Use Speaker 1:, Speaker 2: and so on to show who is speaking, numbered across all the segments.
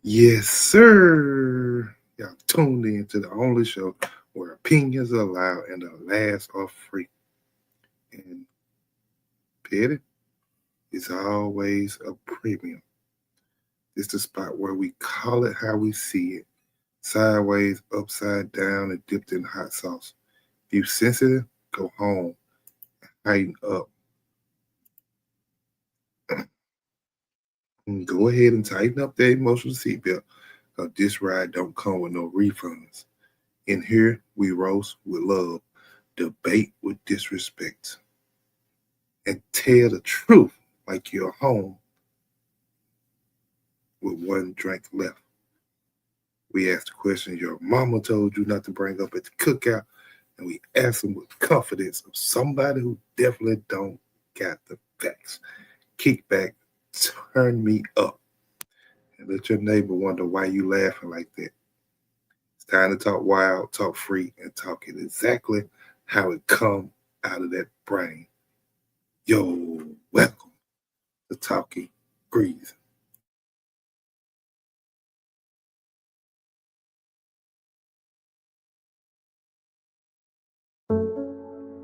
Speaker 1: Yes, sir. Y'all tuned in to the only show where opinions are allowed and the laughs are free. And Petty is always a premium. It's the spot where we call it how we see it. Sideways, upside down, and dipped in hot sauce. If you sensitive, go home. Tighten up. Go ahead and tighten up that emotional seatbelt. Cause this ride don't come with no refunds. In here, we roast with love, debate with disrespect, and tell the truth like you're home with one drink left. We ask the questions your mama told you not to bring up at the cookout, and we ask them with confidence of somebody who definitely don't got the facts. Kick back, turn me up, and let your neighbor wonder why you laughing like that. It's time to talk wild, talk free, and talk it exactly how it come out of that brain. Yo, welcome to Talking Breeze.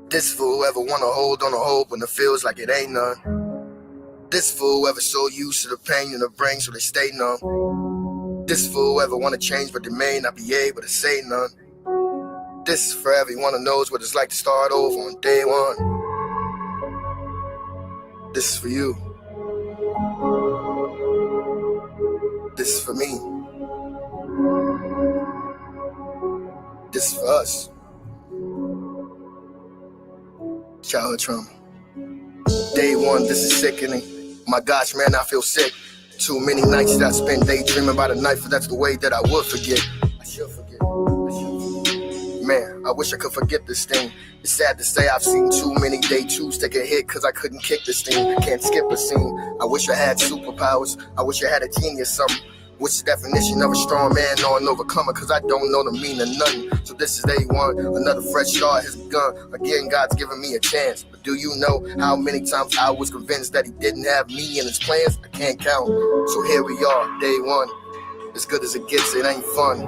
Speaker 2: This fool ever wanna hold on to hope when it feels like it ain't none. This fool ever so used to the pain in the brain so they stay numb. This fool ever wanna change but they may not be able to say none. This is for everyone who knows what it's like to start over on day one. This is for you. This is for me. This is for us. Childhood trauma. Day one, this is sickening. My gosh, man, I feel sick. Too many nights that I spent daydreaming about a knife, but that's the way that I would forget. I should forget. Man, I wish I could forget this thing. It's sad to say I've seen too many day twos take a hit cause I couldn't kick this thing. Can't skip a scene. I wish I had superpowers. I wish I had a genius something. What's the definition of a strong man or an overcomer? Cause I don't know the meaning of nothing. So this is day one, another fresh start has begun. Again, God's giving me a chance. But do you know how many times I was convinced that he didn't have me in his plans? I can't count. So here we are, day one. As good as it gets, it ain't fun.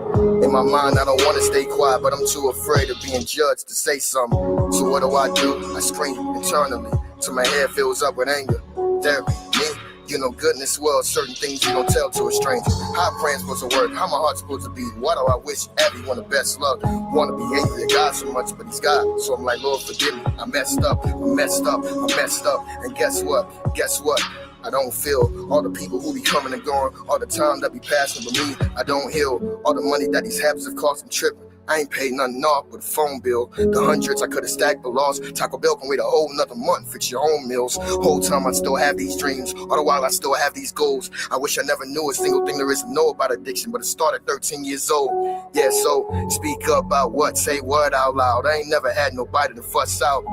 Speaker 2: In my mind, I don't want to stay quiet, but I'm too afraid of being judged to say something. So what do? I scream internally till my head fills up with anger. Therapy, me? You know, goodness well, certain things you don't tell to a stranger. How a praying supposed to work? How my heart supposed to beat? Why do I wish everyone the best luck? Want to be angry at God so much, but he's God. So I'm like, Lord, forgive me. I messed up. And guess what? I don't feel all the people who be coming and going, all the time that be passing with me. I don't heal all the money that these habits have cost me tripping. I ain't paid nothing off but a phone bill. The hundreds I could have stacked but lost. Taco Bell can wait a whole nother month, fix your own meals. Whole time I still have these dreams, all the while I still have these goals. I wish I never knew a single thing there is to know about addiction, but it started 13 years old. Yeah, so speak up about what, say what out loud. I ain't never had nobody to fuss out.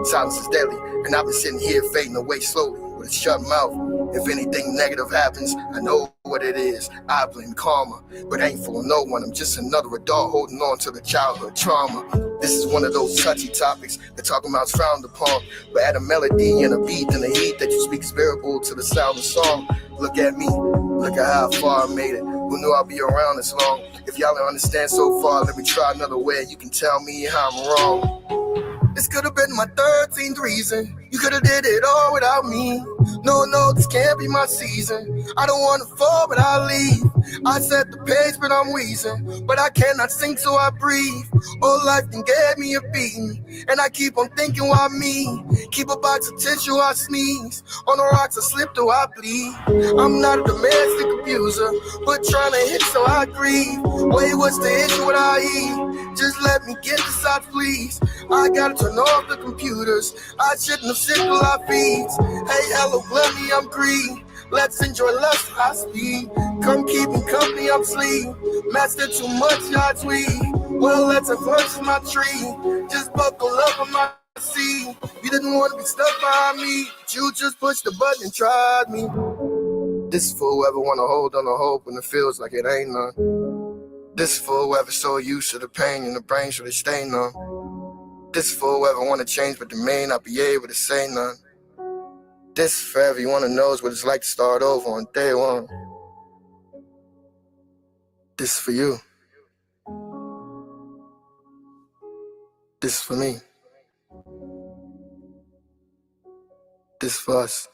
Speaker 2: Silence is deadly, and I've been sitting here fading away slowly with a shut mouth. If anything negative happens, I know what it is. I blame karma, but ain't for no one. I'm just another adult holding on to the childhood trauma. This is one of those touchy topics that talking about is frowned upon. But add a melody and a beat and the heat that you speak is bearable to the sound of song. Look at me, look at how far I made it. Who knew I'd be around this long? If y'all don't understand so far, let me try another way. You can tell me how I'm wrong. This could have been my 13th reason. You could have did it all without me. No, this can't be my season. I don't want to fall, but I'll leave. I set the pace, but I'm wheezing. But I cannot sing, so I breathe. All life can get me a beating. And I keep on thinking, why me? Keep a box of tissue, I sneeze. On the rocks, I slip, though I bleed. I'm not a domestic abuser, but trying to hit, so I grieve. Wait, what's the issue with I eat? Just let me get this out, please. I gotta turn off the computers. I shouldn't have sipped a lot of feeds. Hey, hello, gluttony, I'm green. Let's enjoy lust, high speed. Come keep me company, I'm sleep. Master too much, I tweet. Well, let's have lunch in my tree. Just buckle up on my seat. You didn't want to be stuck behind me. You just pushed the button and tried me. This fool ever want to hold on to hope when it feels like it ain't none. This fool ever so used to the pain in the brain so they stay numb. This fool ever want to change but they may not be able to say none. This for everyone who knows what it's like to start over on day one. This is for you. This is for me. This is for us.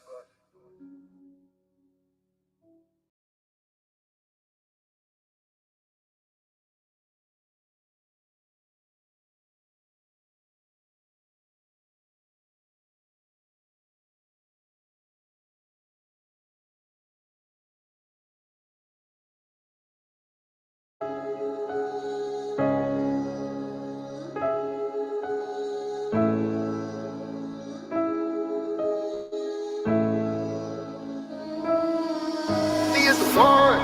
Speaker 2: He is the one.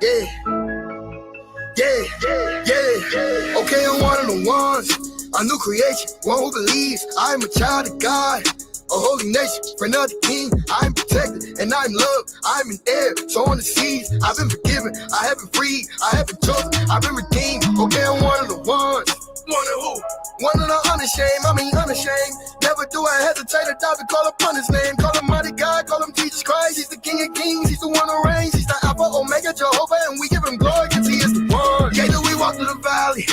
Speaker 2: Yeah. Okay, I'm one of the ones. A new creation, one who believes I'm a child of God. A holy nation, friend of the king. I'm protected and I'm loved. I'm an heir, so on the seas. I've been forgiven, I have been freed, I have been chosen, I've been redeemed. Okay, I'm one of the ones. One of who? One of the unashamed. Never do I hesitate to doubt to call upon his name. Call him mighty God, call him Jesus Christ. He's the King of Kings, he's the one who reigns. He's the Alpha, Omega, Jehovah, and we give him glory because he is the one. Yeah, though we walk through the valley,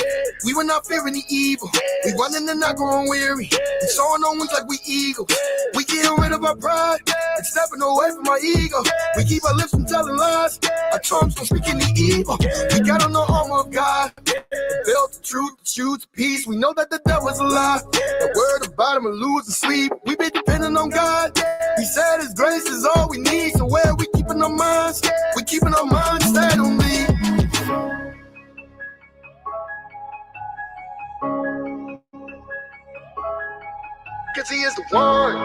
Speaker 2: we were not fearing the evil. We running and not growing weary, and soaring on wings like we eagles. We getting rid of our pride and stepping away from our ego. We keep our lips from telling lies, our tongues from speaking the evil. We got on the armor of God, the belt, the truth, the shoes, the peace. We know that the devil's a lie. The word about him will lose and sleep. We been depending on God. He said his grace is all we need. So where we keeping our minds? We keeping our minds stayed on me. Cause he is the one.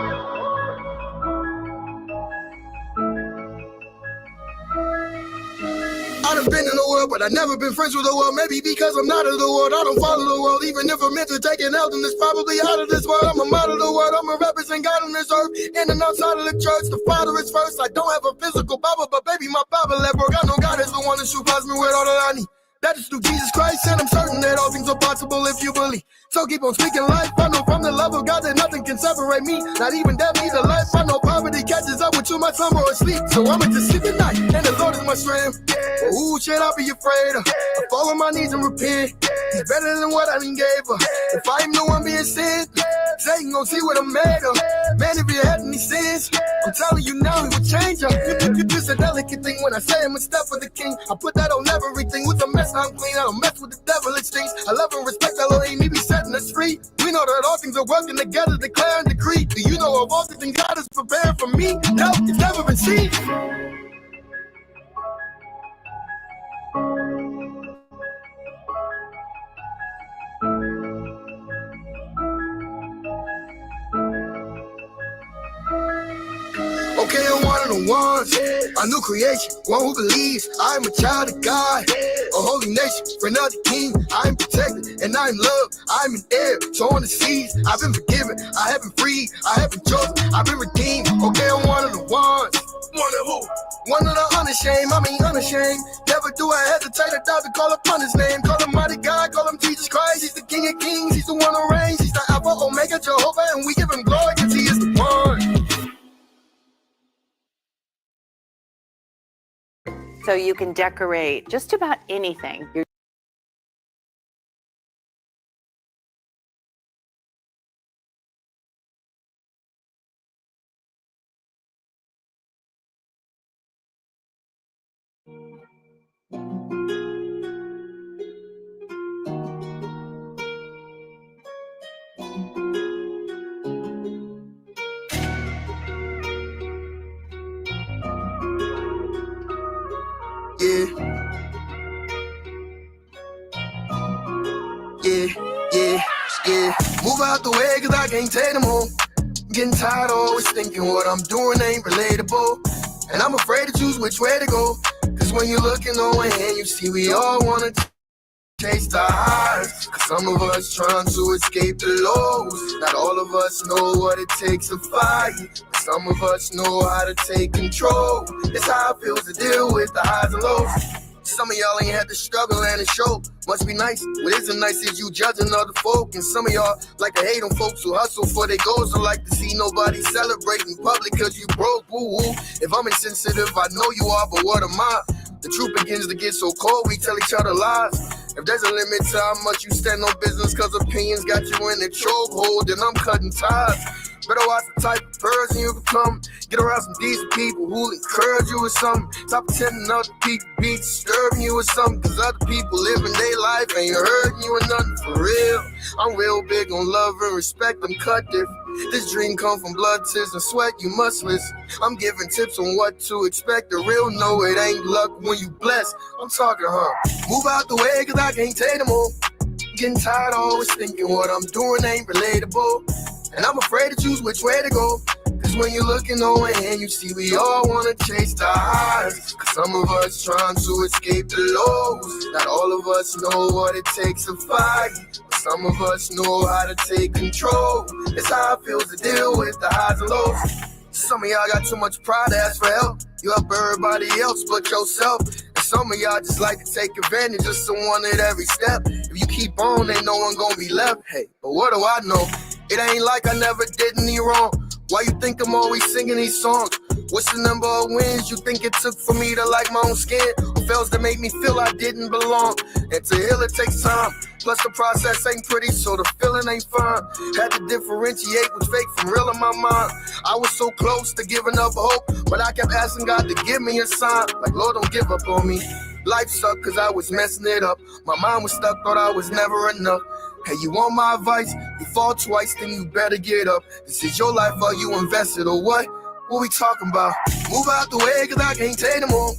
Speaker 2: I done been in the world, but I never been friends with the world. Maybe because I'm not of the world, I don't follow the world. Even if I'm meant to take an L, then it's probably out of this world. I'm a model of the world, I'm a represent God on this earth. In and outside of the church, the Father is first. I don't have a physical Bible, but baby, my Bible at work. I know God is the one that supplies me with all that I need. That is through Jesus Christ, and I'm certain that all things are possible if you believe. So keep on speaking life. I know from the love of God that nothing can separate me. Not even death, neither life. I know poverty catches up with you, my slumber or sleep. So I'ma just sleep at night, and the Lord is my strength. Well, who should I be afraid of? I fall on my knees and repent. He's better than what I done gave her. If I am the one being sent, Satan gon' see what I'm made of. Man, if you had any sins, I'm telling you now, he will change up. It's a delicate thing when I say I'm a step for the king. I put that on everything. With a mess, I'm clean. I don't mess with the devil, it stings. I love and respect Elohim, he be setting us free. We know that all things are working together, declare and decree. Do you know of all the things God is preparing for me? No, it's never been seen. Okay, I'm one of the ones, a new creation, one who believes I'm a child of God, a holy nation, friend of the king. I'm protected and I'm loved, I'm an heir, so on the seas. I've been forgiven, I have been freed, I have been chosen, I've been redeemed. Okay, I'm one of the ones. One of who? One of the unashamed. Never do I hesitate to doubt to call upon his name. Call him mighty God, call him Jesus Christ. He's the King of Kings, he's the one who reigns. He's the Alpha, Omega, Jehovah, and we give him glory because he is the one.
Speaker 3: So you can decorate just about anything.
Speaker 2: Yeah. Move out the way cause I can't take them home. Getting tired of always thinking what I'm doing ain't relatable. And I'm afraid to choose which way to go. Cause when you're looking over and you see we all wanna chase the highs. Cause some of us trying to escape the lows. Not all of us know what it takes to fight. Some of us know how to take control. It's how it feels to deal with the highs and lows. Some of y'all ain't had to struggle and it show. Must be nice. What isn't nice is you judging other folk. And some of y'all like to hate on folks who hustle for their goals. Don't like to see nobody celebrating public cause you broke. Woo-woo. If I'm insensitive, I know you are, but what am I? The truth begins to get so cold, we tell each other lies. If there's a limit to how much you stand on business cause opinions got you in a chokehold, then I'm cutting ties. Better watch the type of person you become. Get around some decent people who'll encourage you with something. Stop pretending other people be disturbing you with something. Cause other people living their life ain't hurting you or nothing for real. I'm real big on love and respect, I'm cut different. This dream come from blood, tears, and sweat, you must listen. I'm giving tips on what to expect. The real know it ain't luck when you blessed. I'm talking Move out the way cause I can't take no more. Getting tired of always thinking what I'm doing ain't relatable. And I'm afraid to choose which way to go. Cause when you're looking over and you see we all wanna chase the highs. Cause some of us trying to escape the lows. Not all of us know what it takes to fight. But some of us know how to take control. It's how it feels to deal with the highs and lows. Some of y'all got too much pride to ask for help. You help everybody else but yourself. And some of y'all just like to take advantage of someone at every step. If you keep on, ain't no one gonna be left. Hey, but what do I know? It ain't like I never did any wrong. Why you think I'm always singing these songs? What's the number of wins you think it took for me to like my own skin? Or fails that make me feel I didn't belong? And to heal it takes time. Plus the process ain't pretty, so the feeling ain't fine. Had to differentiate what's fake from real in my mind. I was so close to giving up hope, but I kept asking God to give me a sign. Like, Lord, don't give up on me. Life sucked cause I was messing it up. My mind was stuck, thought I was never enough. Hey, you want my advice? You fall twice, then you better get up. This is your life, are you invested or what? What we talking about? Move out the way cause I can't take no more.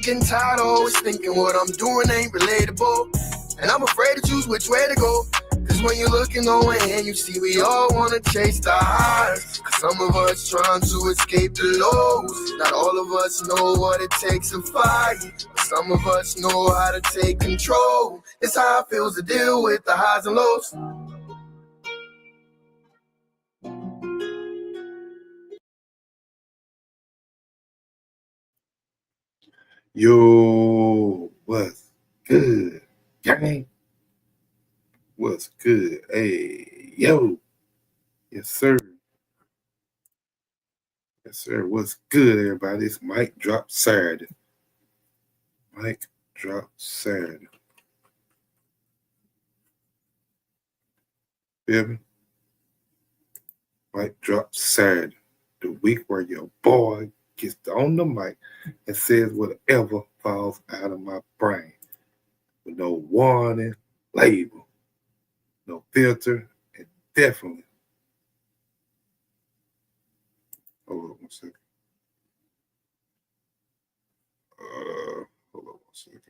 Speaker 2: Getting tired of always thinking what I'm doing ain't relatable. And I'm afraid to choose which way to go. Cause when you're looking over and you see we all wanna chase the highs. Cause some of us trying to escape the lows. Not all of us know what it takes to fight. But some of us know how to take control. It's how it feels to deal with the highs and lows.
Speaker 1: Yo, what's good, gang? What's good? Hey, yo. Yes, sir. Yes, sir. What's good, everybody? It's Mic Drop Saturday. Mic Drop Saturday. Feel me? Mic Drop Saturday. The week where your boy gets on the mic and says whatever falls out of my brain. With no warning, label, no filter, and definitely. Hold on 1 second. Hold on 1 second.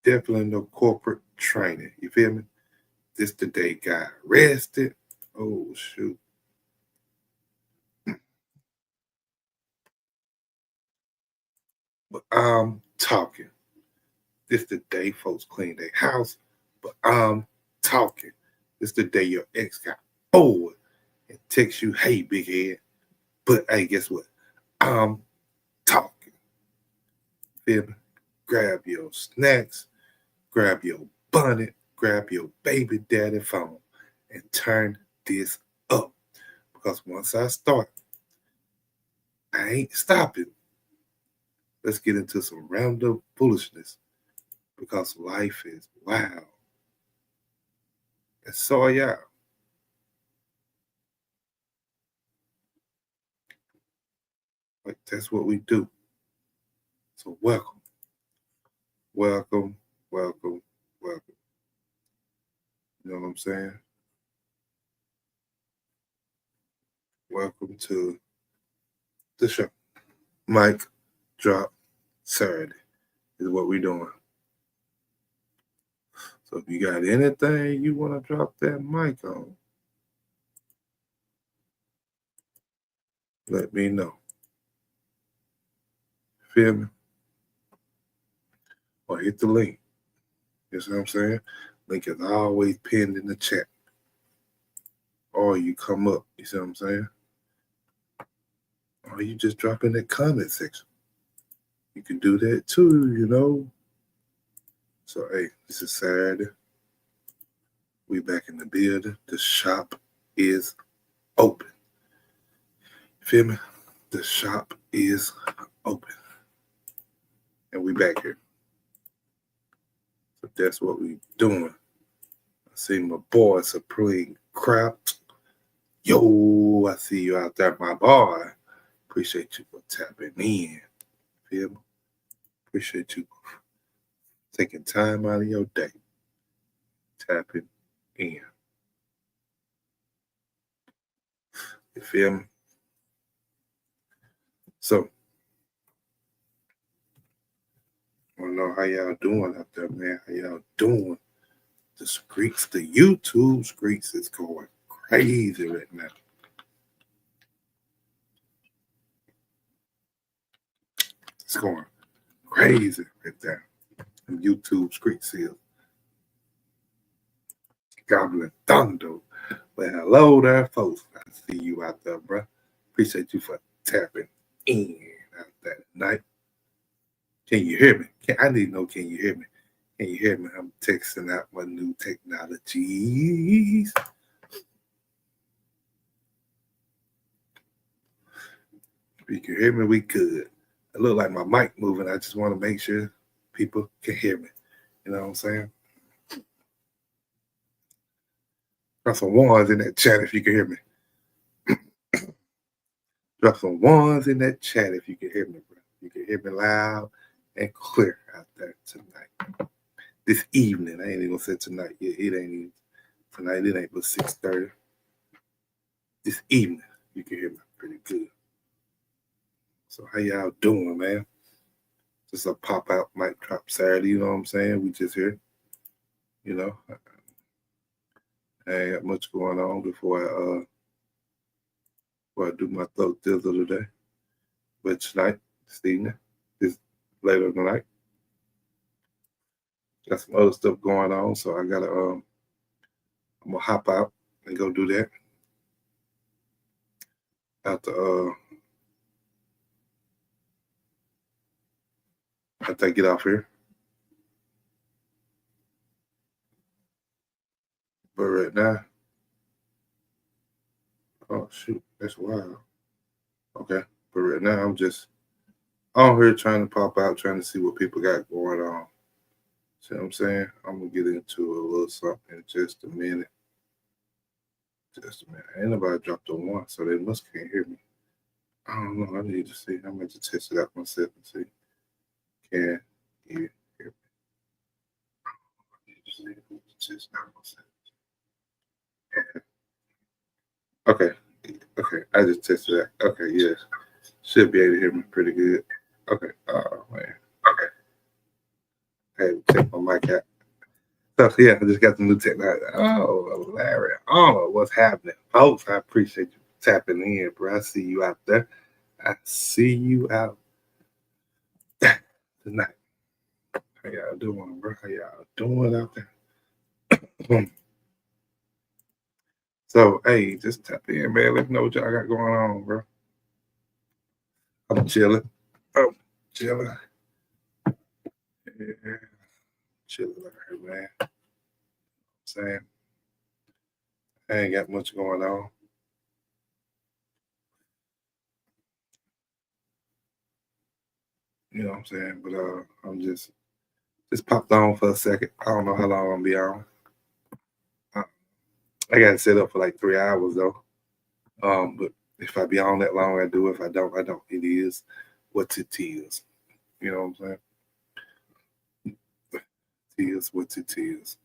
Speaker 1: Definitely no corporate training. You feel me? This the day got arrested. Oh shoot. But I'm talking. This the day folks clean their house. But I'm talking. This the day your ex got bored and text you, hey, big head. But hey, guess what? I'm talking. Feel me? Grab your snacks, grab your bonnet, grab your baby daddy phone, and turn this up. Because once I start, I ain't stopping. Let's get into some random foolishness. Because life is wild. And so are y'all. Like, that's what we do. So welcome. Welcome, welcome, welcome. You know what I'm saying? Welcome to the show. Mic Drop Saturday is what we're doing. So if you got anything you want to drop that mic on, let me know. Feel me? Or hit the link. You see what I'm saying? Link is always pinned in the chat. Or you come up, you see what I'm saying? Or you just drop in the comment section. You can do that too, you know. So, hey, this is Saturday. We back in the building. The shop is open. Feel me? The shop is open. And we back here. So that's what we doing. I see my boy Supreme Crowd. Yo, I see you out there, my boy. Appreciate you for tapping in. Feel me? Appreciate you taking time out of your day. Tapping in. You feel me? So, I don't know how y'all doing out there, man. How y'all doing? The streets, the YouTube streets is going crazy right now. It's going crazy right there. And YouTube streets is gobbling thunder. Well, hello there, folks. I see you out there, bro. Appreciate you for tapping in out there tonight. Can you hear me? I need to know, can you hear me? Can you hear me? I'm texting out my new technologies. If you can hear me, we good. It look like my mic moving. I just want to make sure people can hear me. You know what I'm saying? Drop some ones in that chat if you can hear me. Drop some ones in that chat if you can hear me, bro. You can hear me loud and clear out there tonight. This evening. I ain't even gonna say tonight. Yeah, it ain't even tonight. It ain't but 6:30. This evening, you can hear me pretty good. So how y'all doing, man? Just a pop-out mic drop Saturday, you know what I'm saying? We just here. You know. I ain't got much going on before I do my throat thizzle today. But tonight, this evening, this later tonight, got some other stuff going on, so I gotta I'm gonna hop out and go do that. After I get off here. But right now, oh shoot, that's wild. Okay, but right now I'm just on here trying to pop out, trying to see what people got going on. See what I'm saying? I'm gonna get into a little something in just a minute. Just a minute. Ain't nobody dropped a one, so they must can't hear me. I don't know. I need to see. I'm going to test it out myself and see. Can you hear me? I need to see if I can test it out myself. Okay. Okay. I just tested it out. Okay. Yes. Should be able to hear me pretty good. Okay. Oh, man. Okay. I had to take my mic out. So, yeah, I just got the new technology. Oh, Larry. I don't know what's happening. Folks, I appreciate you tapping in, bro. I see you out there. I see you out tonight. How y'all doing, bro? How y'all doing out there? So, hey, just tap in, man. Let me know what y'all got going on, bro. I'm chilling. Oh, chilling. Yeah, chilling out here, man. Saying, I ain't got much going on. You know what I'm saying? But I'm just popped on for a second. I don't know how long I'm gonna be on. I got it set up for like 3 hours though. But if I be on that long, I do. If I don't, I don't. It is what it is. You know what I'm saying? It is what it is.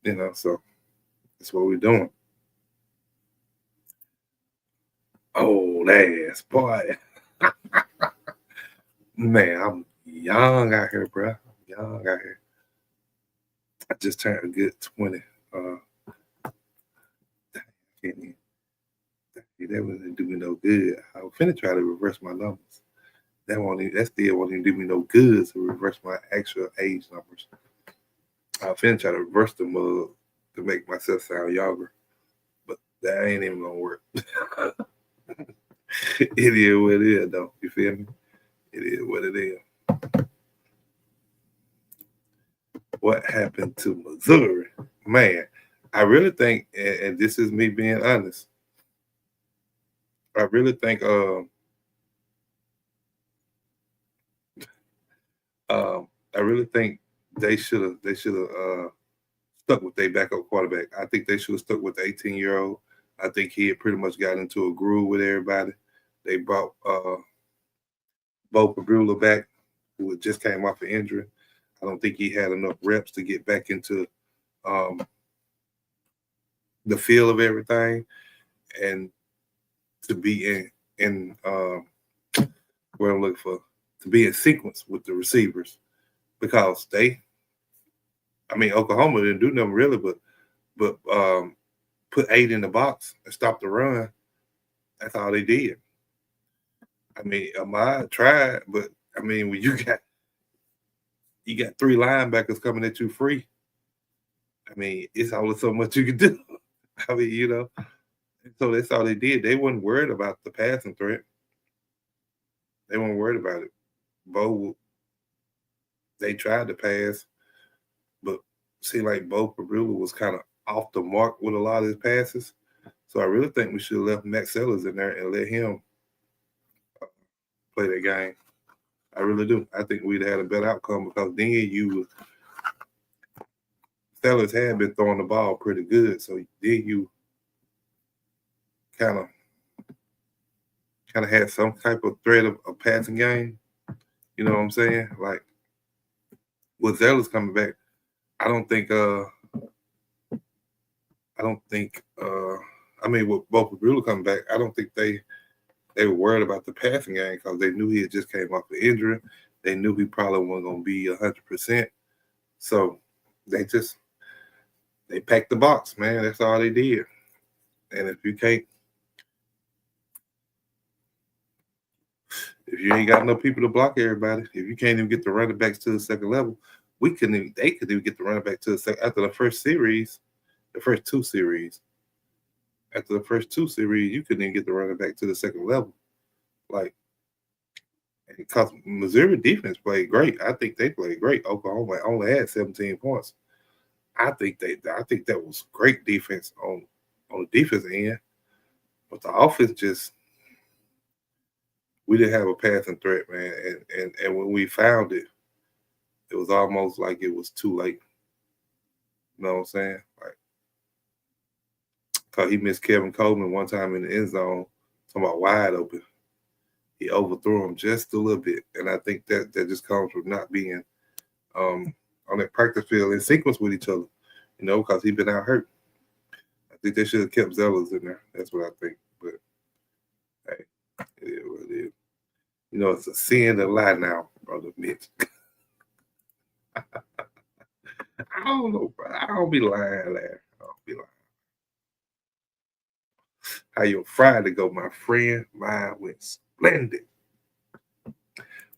Speaker 1: You know, so that's what we're doing. Old ass boy. Man, I'm young out here, bro. I'm young out here. I just turned a good 20. That wouldn't do me no good. I was finna try to reverse my numbers. That still won't even do me no good to reverse my actual age numbers. I finna try to reverse the mug to make myself sound younger, but that ain't even gonna work. It is what it is, though. You feel me? It is what it is. What happened to Missouri? Man, I really think, and this is me being honest, I really think I really think they should have stuck with their backup quarterback. I think they should have stuck with the 18-year-old. I think he had pretty much got into a groove with everybody. They brought Bo Pabula back, who just came off an injury. I don't think he had enough reps to get back into the feel of everything and to be in where I'm looking for, to be in sequence with the receivers, because Oklahoma didn't do nothing really, but put 8 in the box and stop the run. That's all they did. I mean, Ahmad tried, but I mean, when you got 3 linebackers coming at you free, I mean, it's only so much you can do. I mean, so that's all they did. They weren't worried about the passing threat. They weren't worried about it. They tried to pass, but seemed like Bo Pabula was kind of off the mark with a lot of his passes. So I really think we should have left Max Sellers in there and let him play that game. I really do. I think we'd have had a better outcome, because then Sellers had been throwing the ball pretty good. So then you kind of had some type of threat of a passing game. You know what I'm saying? Like, with Sellers coming back, with Bo Pabula coming back, I don't think they were worried about the passing game, because they knew he had just came off the injury. They knew he probably wasn't going to be 100%. So they packed the box, man. That's all they did. And if you ain't got no people to block everybody, if you can't even get the running backs to the second level, they couldn't even get the running back to the second after the first two series. After the first 2 series, you couldn't even get the running back to the second level. Like, because Missouri defense played great. I think they played great. Oklahoma only had 17 points. I think that was great defense on the defense end. But the offense we didn't have a passing threat, man. And when we found it, it was almost like it was too late. You know what I'm saying? Like, because he missed Kevin Coleman one time in the end zone, talking about wide open. He overthrew him just a little bit. And I think that just comes from not being on that practice field in sequence with each other, because he's been out hurt. I think they should have kept Zellers in there. That's what I think. But, hey, it is what it is. It's a sin to lie now, Brother Mitch. I don't know, bro. I don't be lying, Larry. I don't be lying. How your Friday go, my friend? Mine went splendid.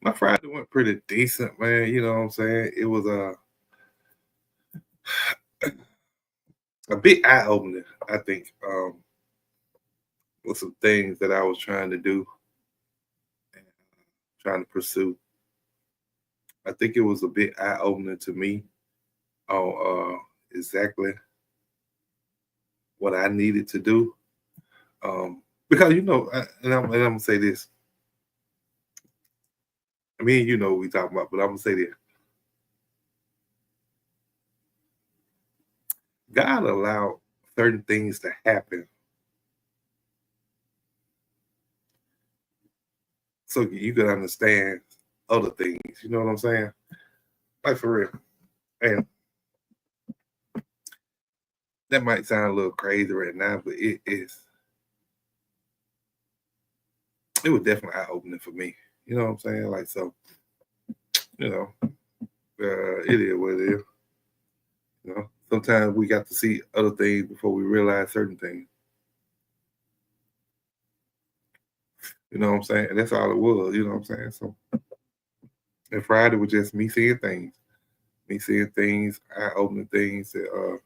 Speaker 1: My Friday went pretty decent, man. You know what I'm saying? It was a bit eye-opening, I think, with some things that I was trying to do and trying to pursue. I think it was a bit eye-opening to me on exactly what I needed to do. Because, and I'm going to say this. I mean, what we talking about, but I'm going to say this. God allowed certain things to happen so you can understand other things. You know what I'm saying? Like, for real. And that might sound a little crazy right now, but it is. It was definitely eye-opening for me. You know what I'm saying? Like, so, it is what it is. Sometimes we got to see other things before we realize certain things. You know what I'm saying? And that's all it was, you know what I'm saying? So, and Friday was just me seeing things. me seeing things, eye-opening things that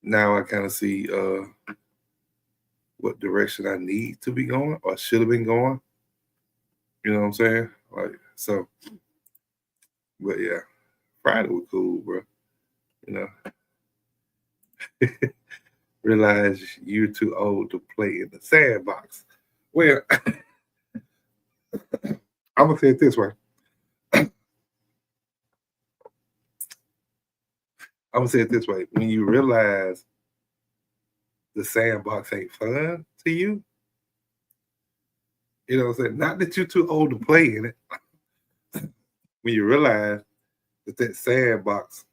Speaker 1: now I kind of see what direction I need to be going or should have been going. You know what I'm saying? Like, so, but yeah, Friday was cool, bro. You know, realize you're too old to play in the sandbox. Well, I'm gonna say it this way. I'm gonna say it this way. When you realize the sandbox ain't fun to you, you know what I'm saying? Not that you're too old to play in it. When you realize that sandbox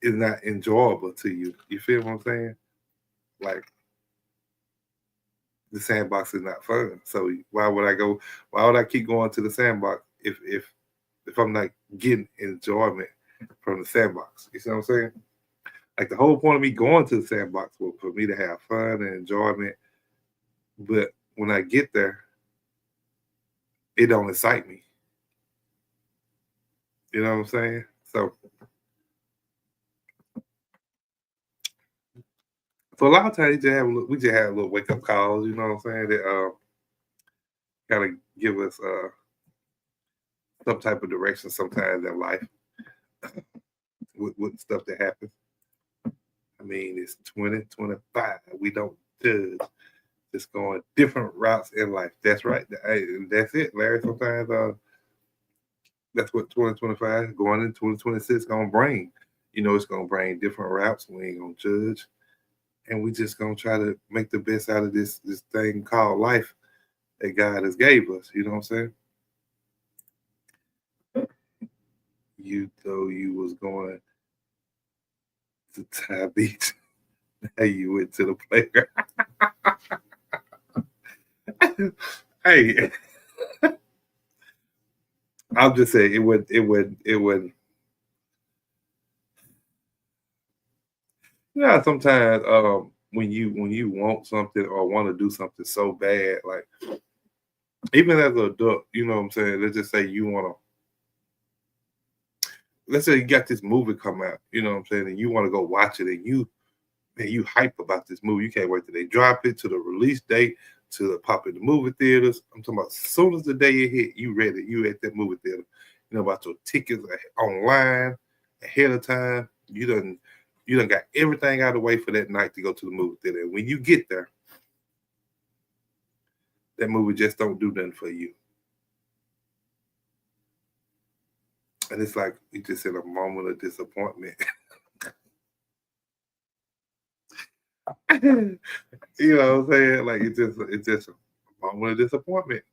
Speaker 1: is not enjoyable to you. You feel what I'm saying? Like the sandbox is not fun. So why would I keep going to the sandbox if I'm not getting enjoyment from the sandbox? You see what I'm saying? Like the whole point of me going to the sandbox was for me to have fun and enjoyment. But when I get there, it don't excite me. You know what I'm saying? So a lot of times we just have little wake up calls, you know what I'm saying? That kind of give us some type of direction sometimes in life with stuff that happens. I mean, it's 2025. We don't judge. Just going different routes in life. That's right. That's it, Larry. Sometimes that's what 2025 going into 2026 gonna bring. You know, it's gonna bring different routes. We ain't gonna judge, and we just gonna try to make the best out of this thing called life that God has gave us. You know what I'm saying? You thought you was going to Thai Beach. Now you went to the playground. Hey, I'll just say it would. You know, sometimes when you want something or want to do something so bad, like even as an adult, you know what I'm saying? Let's just say let's say you got this movie come out, you know what I'm saying, and you want to go watch it, and you hype about this movie. You can't wait till they drop it, to the release date, to the pop in the movie theaters. I'm talking about as soon as the day it hit, you ready, you at that movie theater. You know about your tickets online ahead of time. You done got everything out of the way for that night to go to the movie theater. And when you get there, that movie just don't do nothing for you. And it's like you just in a moment of disappointment. You know what I'm saying? Like it's just a moment of disappointment.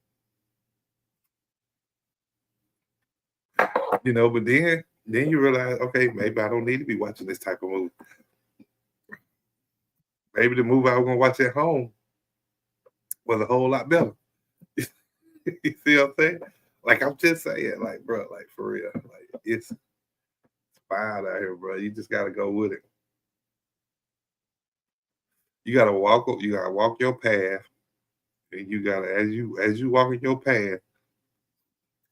Speaker 1: You know, but then you realize, okay, maybe I don't need to be watching this type of movie. Maybe the movie I was gonna watch at home was a whole lot better. You see what I'm saying? Like I'm just saying, like, bro, like for real, like it's fine out here, bro. You just gotta go with it. You gotta walk your path, and you gotta as you walk in your path,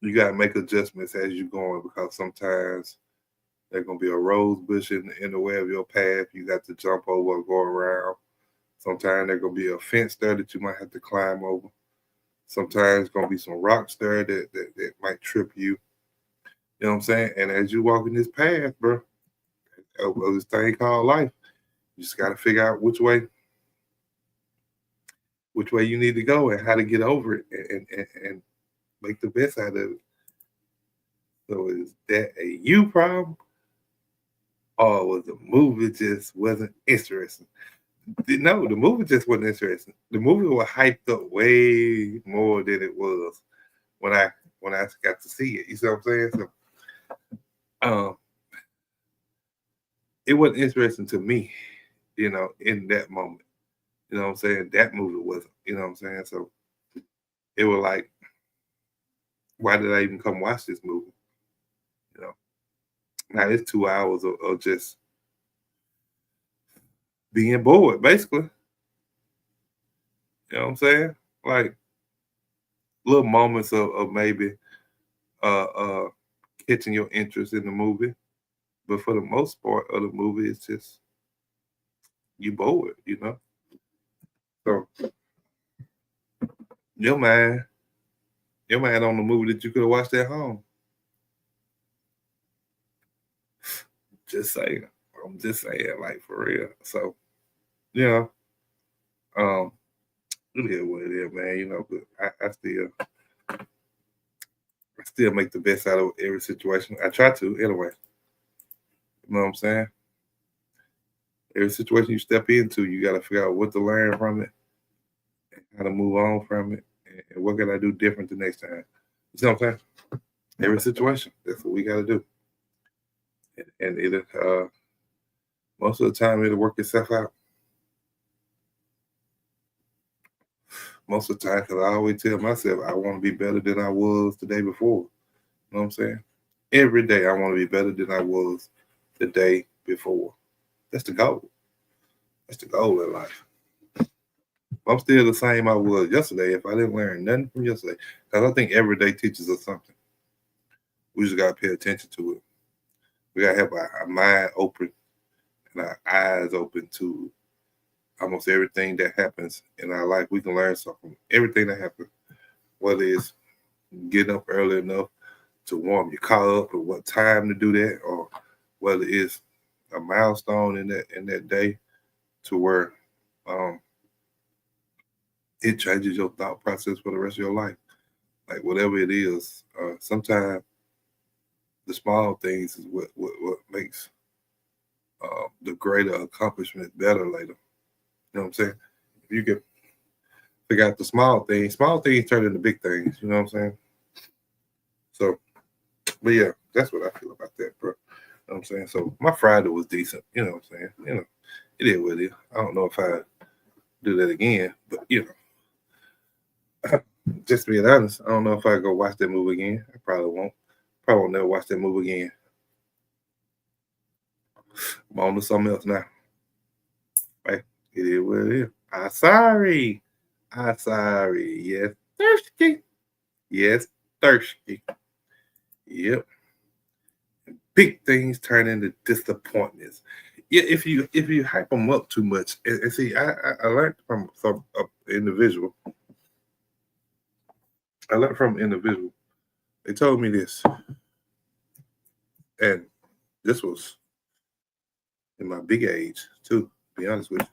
Speaker 1: you gotta make adjustments as you going, because sometimes there's gonna be a rose bush in the way of your path. You got to jump over or go around. Sometimes there's gonna be a fence there that you might have to climb over. Sometimes gonna be some rocks there that might trip you. You know what I'm saying? And as you walk in this path, bro, of this thing called life, you just gotta figure out which way you need to go and how to get over it and make the best out of it. So is that a you problem? Or was the movie just wasn't interesting? No, the movie just wasn't interesting. The movie was hyped up way more than it was when I got to see it. You see what I'm saying? So it wasn't interesting to me, you know, in that moment. You know what I'm saying? That movie wasn't, you know what I'm saying? So it was like, why did I even come watch this movie? You know, now it's 2 hours of just being bored, basically. You know what I'm saying? Like little moments of maybe catching your interest in the movie. But for the most part of the movie, it's just you bored, you know. So your mind, your mind on the movie that you could have watched at home. Just saying. I'm just saying, like for real. So, you know, it is what it is, man. You know, but I still make the best out of every situation. I try to anyway. You know what I'm saying? Every situation you step into, you got to figure out what to learn from it, and how to move on from it, and what can I do different the next time. You know what I'm saying? Every situation, that's what we got to do, and it most of the time it'll work itself out. Most of the time, because I always tell myself I want to be better than I was the day before. You know what I'm saying? Every day I want to be better than I was the day before. That's the goal. That's the goal in life. I'm still the same I was yesterday if I didn't learn nothing from yesterday. Because I think every day teaches us something. We just got to pay attention to it. We got to have our mind open and our eyes open to almost everything that happens in our life. We can learn something from everything that happens, whether it's getting up early enough to warm your car up, or what time to do that, or whether it's a milestone in that day to where it changes your thought process for the rest of your life. Like whatever it is, sometimes the small things is what makes the greater accomplishment better later. You know what I'm saying? If you can figure out the small things turn into big things. You know what I'm saying? So, but yeah, that's what I feel about that, bro. You know what I'm saying? So my Friday was decent. You know what I'm saying? You know, it is what it is. I don't know if I do that again, but you know, just being honest, I don't know if I go watch that movie again. I probably won't. Probably won't never watch that movie again. I'm on to something else now. Right? It is what it is. I'm sorry. I'm sorry. Yes, thirsty. Yes, thirsty. Yep. Big things turn into disappointments. Yeah, if you hype them up too much, and see, I learned from some individual. I learned from an individual. They told me this, and this was in my big age too. To be honest with you,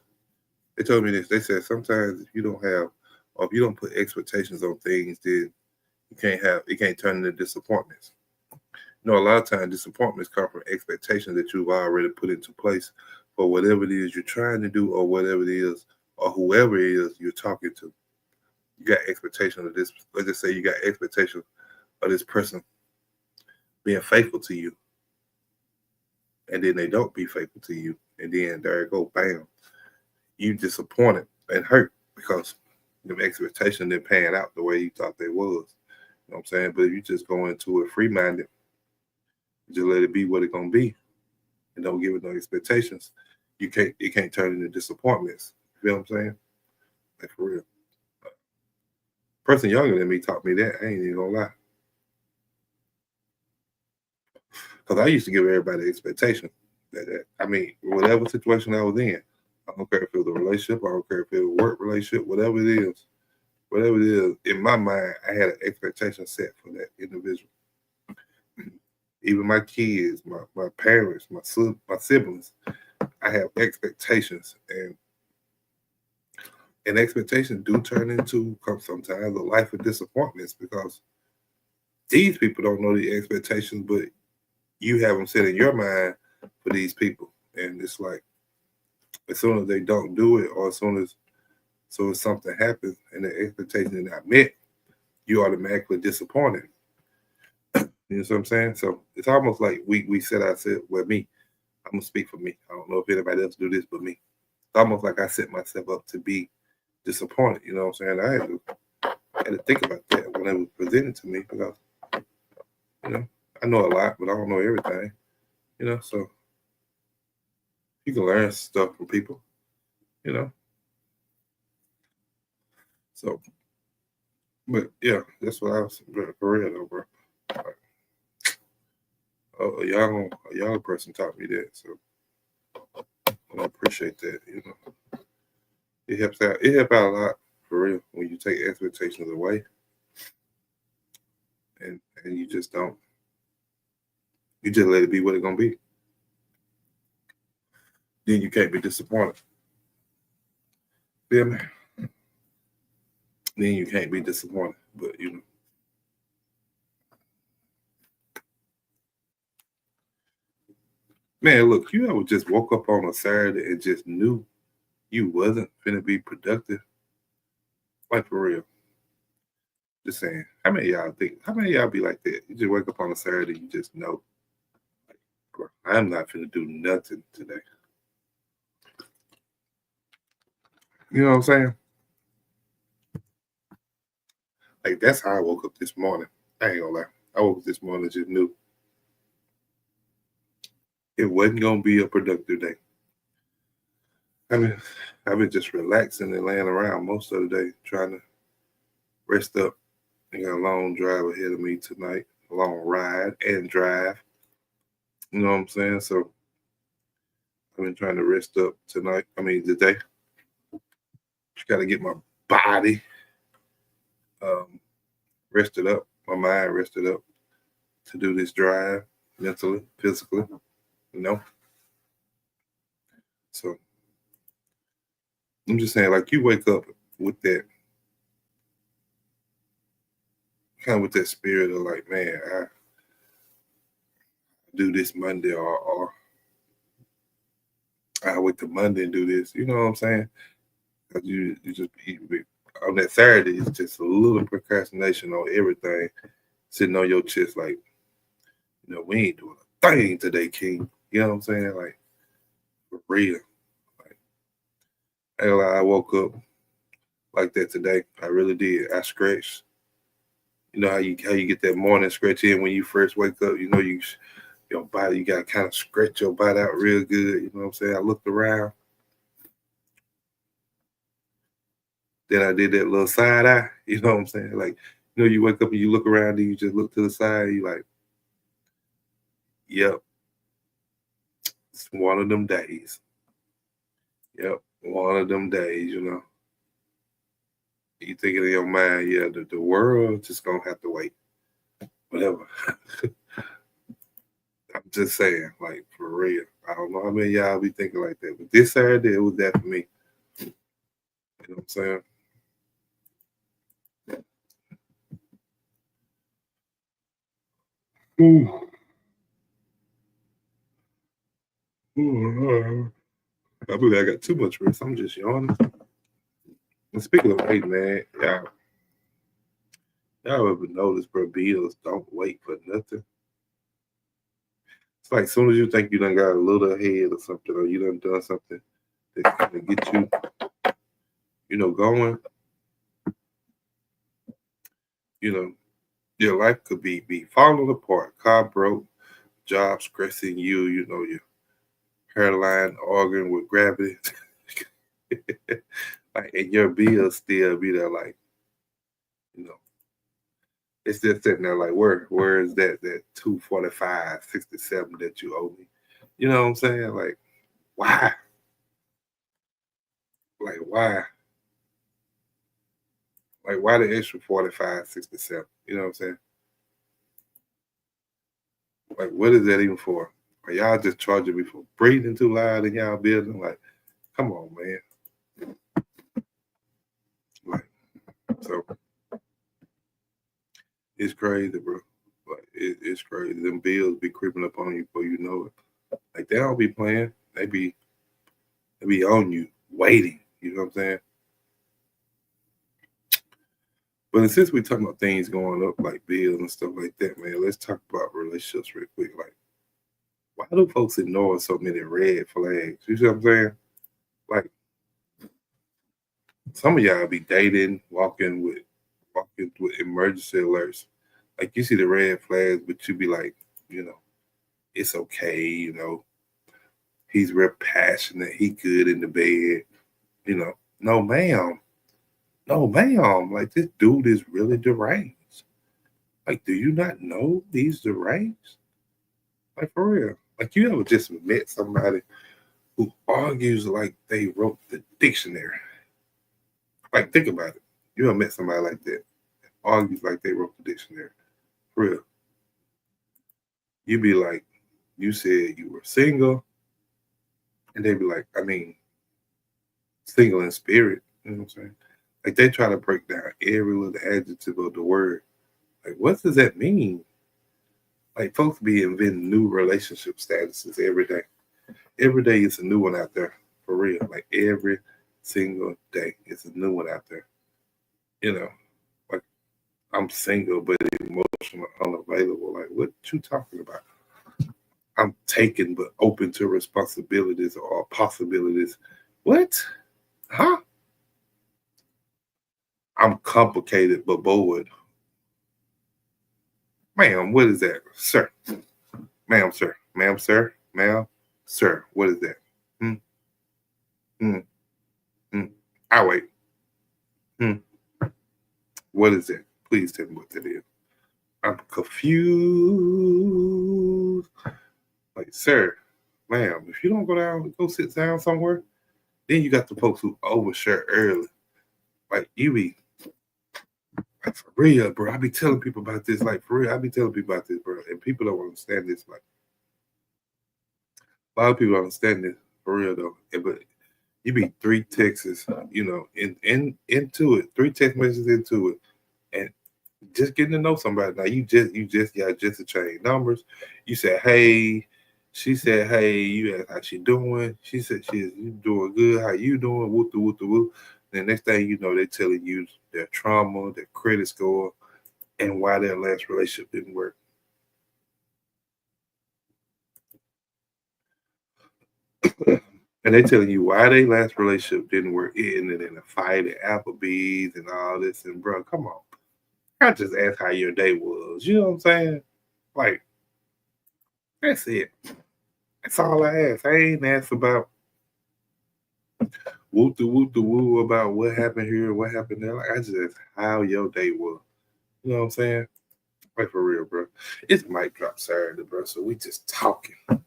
Speaker 1: they told me this. They said sometimes if you don't have, or if you don't put expectations on things, then it can't turn into disappointments. You know, a lot of times disappointments come from expectations that you've already put into place for whatever it is you're trying to do, or whatever it is, or whoever it is you're talking to. You got expectation of this. Let's just say you got expectation of this person being faithful to you, and then they don't be faithful to you, and then there it go, bam, you disappointed and hurt because the expectation didn't pan out the way you thought they was. You know what I'm saying? But if you just go into it free-minded, just let it be what it's gonna be, and don't give it no expectations, it can't turn into disappointments. You feel what I'm saying? Like for real. Person younger than me taught me that. I ain't even gonna lie. Because I used to give everybody expectation. I mean, whatever situation I was in, I don't care if it was a relationship, I don't care if it was a work relationship, whatever it is, in my mind, I had an expectation set for that individual. Even my kids, my parents, my siblings, I have expectations, and expectations do turn into sometimes a life of disappointments because these people don't know the expectations, but you have them set in your mind for these people, and it's like as soon as they don't do it, or as soon as something happens and the expectation is not met, you automatically disappointed. You know what I'm saying? So it's almost like we set ourselves. Well, me, I'm gonna speak for me. I don't know if anybody else do this, but me. It's almost like I set myself up to be disappointed. You know what I'm saying? I had to think about that when it was presented to me because, you know, I know a lot, but I don't know everything. You know, so you can learn stuff from people. You know, so. But yeah, that's what I was for real though, bro. a young person taught me that, so I appreciate that. You know, it helps out. It helps out a lot for real when you take expectations away, and you just don't. You just let it be what it's gonna be. Then you can't be disappointed. Feel me? Then you can't be disappointed. But you know. Man, look, you ever just woke up on a Saturday and just knew you wasn't finna be productive? Like for real. Just saying. How many of y'all be like that? You just wake up on a Saturday, you just know. Like, bro, I'm not finna do nothing today. You know what I'm saying? Like that's how I woke up this morning. I ain't gonna lie. I woke up this morning and just knew it wasn't gonna be a productive day. I mean, I've been just relaxing and laying around most of the day, trying to rest up. I got a long drive ahead of me tonight, a long ride and drive. You know what I'm saying? So I've been trying to rest up today. Just got to get my body rested up, my mind rested up to do this drive mentally, physically, you know? So I'm just saying, like, you wake up with that, kind of with that spirit of like, man, I do this Monday or I wait till Monday and do this. You know what I'm saying? Cause you just on that Saturday, it's just a little procrastination on everything sitting on your chest, like, you know, we ain't doing a thing today, King. You know what I'm saying? Like, for real. Like, I woke up like that today. I really did. I scratched. You know how you get that morning scratch in when you first wake up. You know your body, you gotta kind of stretch your body out real good. You know what I'm saying? I looked around. Then I did that little side eye. You know what I'm saying? Like, you know, you wake up and you look around and you just look to the side. And you like, yep, it's one of them days. Yep, one of them days. You know, you thinking in your mind, yeah, the world just gonna have to wait. Whatever. I'm just saying, like, for real. I don't know how many of y'all be thinking like that, but this Saturday, it was that for me. You know what I'm saying? Ooh. Ooh. I believe I got too much rest. I'm just yawning. And speaking of wait, man, y'all ever notice, bro, Beatles don't wait for nothing? It's like as soon as you think you done got a little ahead or something, or you done something that kind of get you, you know, going, you know, your life could be falling apart, car broke, job stressing you, you know, your hairline arguing with gravity. Like, and your bills still be there, like, you know, it's just sitting there like, where is that $245.67 that you owe me? You know what I'm saying? Like, why? Like, why? Like, why the extra 45.67? You know what I'm saying? Like, what is that even for? Are y'all just charging me for breathing too loud in y'all building? Like, come on, man. Like, so it's crazy, bro. Like, it's crazy. Them bills be creeping up on you before you know it. Like, they don't be playing. They be on you, waiting. You know what I'm saying? But since we talking about things going up like bills and stuff like that, man, let's talk about relationships real quick. Like, why do folks ignore so many red flags? You see what I'm saying? Like, some of y'all be dating, walking with emergency alerts. Like, you see the red flags, but you be like, you know, it's okay, you know. He's real passionate. He good in the bed. You know, no, ma'am. No, ma'am. Like, this dude is really deranged. Like, do you not know he's deranged? Like for real. Like you ever just met somebody who argues like they wrote the dictionary? Like think about it. You ever met somebody like that? Argues like they wrote the dictionary. For real. You be like, you said you were single, and they be like, I mean, single in spirit. You know what I'm saying? Like they try to break down every little adjective of the word. Like, what does that mean? Like folks be inventing new relationship statuses every day. Every day is a new one out there. For real. Like every single day is a new one out there. You know, like I'm single but emotional unavailable. Like what you talking about? I'm taken but open to responsibilities or possibilities. What? Huh? I'm complicated but bored. Ma'am, what is that? Sir. Ma'am, sir. Ma'am, sir. Ma'am, sir. What is that? Hmm. Hmm. Hmm. I wait. Hmm. What is that? Please tell me what that is. I'm confused. Like, sir, ma'am, if you don't go sit down somewhere, then you got the folks who overshare early. Like, you be, like, for real, bro. I be telling people about this. Like, for real, I be telling people about this, bro. And people don't understand this. Like, a lot of people don't understand this, for real, though. But you be 3 texts, into it, 3 text messages into it, and just getting to know somebody. Now you just got just to change numbers. You said, hey. She said, hey, you asked how she doing. She said you doing good. How you doing? Woo woo woo. The next thing you know, they're telling you their trauma, their credit score, and why their last relationship didn't work. And they telling you why their last relationship didn't work, ended in a fight at Applebee's and all this. And bro, come on. I just asked how your day was. You know what I'm saying? Like, that's it. That's all I asked. I ain't asked about woo the woo about what happened here, what happened there. Like, I just asked how your day was. You know what I'm saying? Like, for real, bro. It's mic drop Saturday, bro. So we just talking. You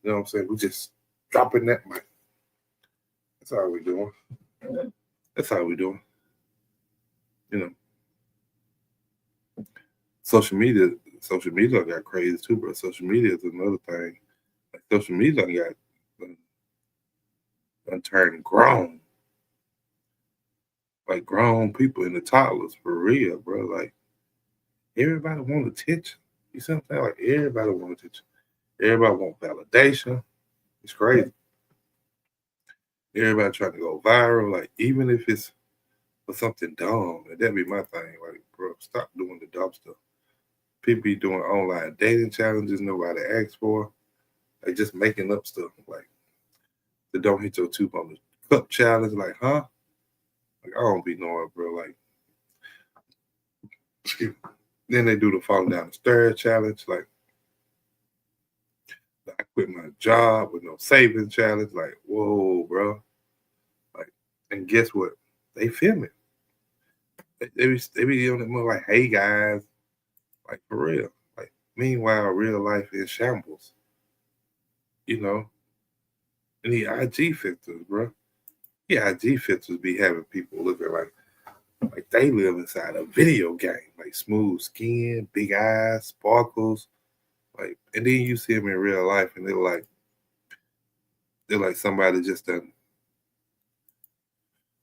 Speaker 1: know what I'm saying? We just dropping that mic. That's all we doing. That's how we doing. You know. Social media got crazy too, bro. Social media is another thing. Like social media got turned grown. Like grown people in the toddlers for real, bro. Like everybody want attention. You see what I'm saying? Like everybody want attention. Everybody want validation. It's crazy. Everybody trying to go viral. Like even if it's for something dumb, and that'd be my thing. Like, bro, stop doing the dumb stuff. People be doing online dating challenges nobody asked for. Like just making up stuff. Like the don't hit your tooth on the cup challenge. Like, huh? Like I don't be knowing, bro. Like then they do the falling down the stairs challenge. Like I quit my job with no savings challenge. Like, whoa, bro. Like, and guess what? They film it. They be on it more like, hey guys, like for real. Like, meanwhile, real life is shambles. You know, and the IG filters, bro. Yeah, IG filters be having people looking like they live inside a video game, like smooth skin, big eyes, sparkles, like, and then you see them in real life, and they're like somebody just done.